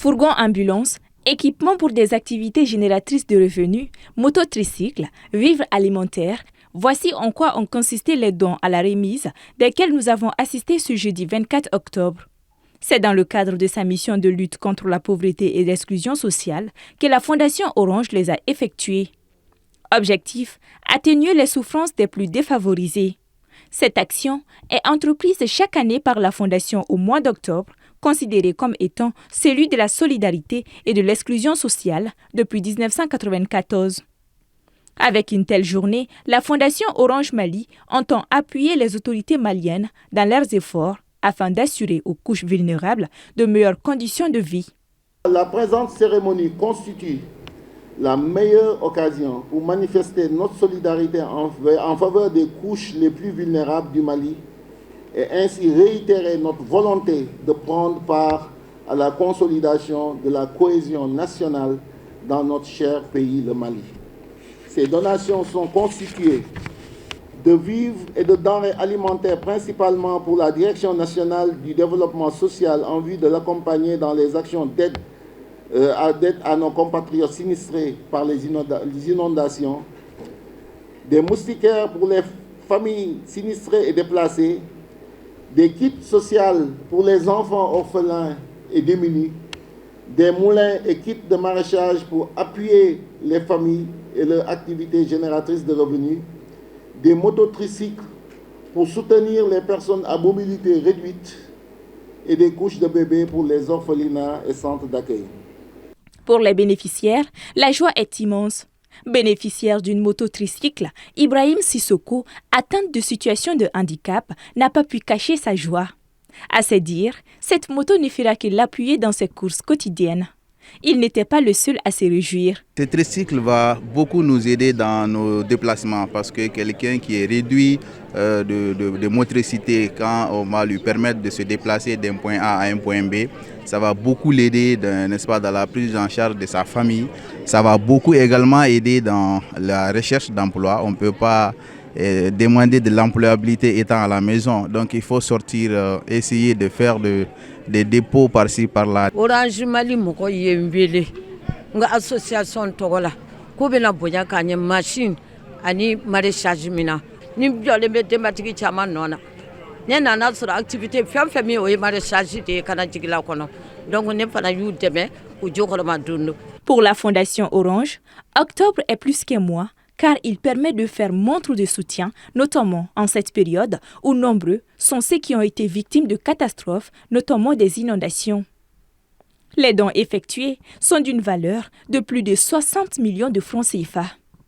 Fourgon ambulance, équipement pour des activités génératrices de revenus, mototricycles, vivres alimentaires, voici en quoi ont consisté les dons à la remise desquels nous avons assisté ce jeudi 24 octobre. C'est dans le cadre de sa mission de lutte contre la pauvreté et l'exclusion sociale que la Fondation Orange les a effectués. Objectif, atténuer les souffrances des plus défavorisés. Cette action est entreprise chaque année par la Fondation au mois d'octobre, considérée comme étant celui de la solidarité et de l'exclusion sociale depuis 1994. Avec une telle journée, la Fondation Orange Mali entend appuyer les autorités maliennes dans leurs efforts afin d'assurer aux couches vulnérables de meilleures conditions de vie. La présente cérémonie constitue la meilleure occasion pour manifester notre solidarité en faveur des couches les plus vulnérables du Mali et ainsi réitérer notre volonté de prendre part à la consolidation de la cohésion nationale dans notre cher pays, le Mali. Ces donations sont constituées de vivres et de denrées alimentaires principalement pour la Direction nationale du développement social en vue de l'accompagner dans les actions d'aide à nos compatriotes sinistrés par les inondations, des moustiquaires pour les familles sinistrées et déplacées, des kits sociaux pour les enfants orphelins et démunis, des moulins et kits de maraîchage pour appuyer les familles et leurs activités génératrices de revenus, des mototricycles pour soutenir les personnes à mobilité réduite et des couches de bébés pour les orphelinats et centres d'accueil. Pour les bénéficiaires, la joie est immense. Bénéficiaire d'une mototricycle, Ibrahim Sissoko, atteint de situation de handicap, n'a pas pu cacher sa joie. À se dire, cette moto ne fera que l'appuyer dans ses courses quotidiennes. Il n'était pas le seul à se réjouir. Ce tricycle va beaucoup nous aider dans nos déplacements parce que quelqu'un qui est réduit de motricité, quand on va lui permettre de se déplacer d'un point A à un point B, ça va beaucoup l'aider, n'est-ce pas, dans la prise en charge de sa famille. Ça va beaucoup également aider dans la recherche d'emploi. On ne peut pas demander de l'employabilité étant à la maison. Donc il faut sortir, essayer de faire des dépôts par-ci, par-là. Orange Mali moko yembele nga association togola ko bena bonya kanye machine ani maraîchage mina ni biole be tematiki chama nona ne nana sur activité fam fami o maraîchage de kana jigila kono donc ne fana yu deme o jokolo ma dunno. Pour la Fondation Orange, octobre est plus qu'un mois car il permet de faire montre de soutien, notamment en cette période où nombreux sont ceux qui ont été victimes de catastrophes, notamment des inondations. Les dons effectués sont d'une valeur de plus de 60 millions de francs CFA.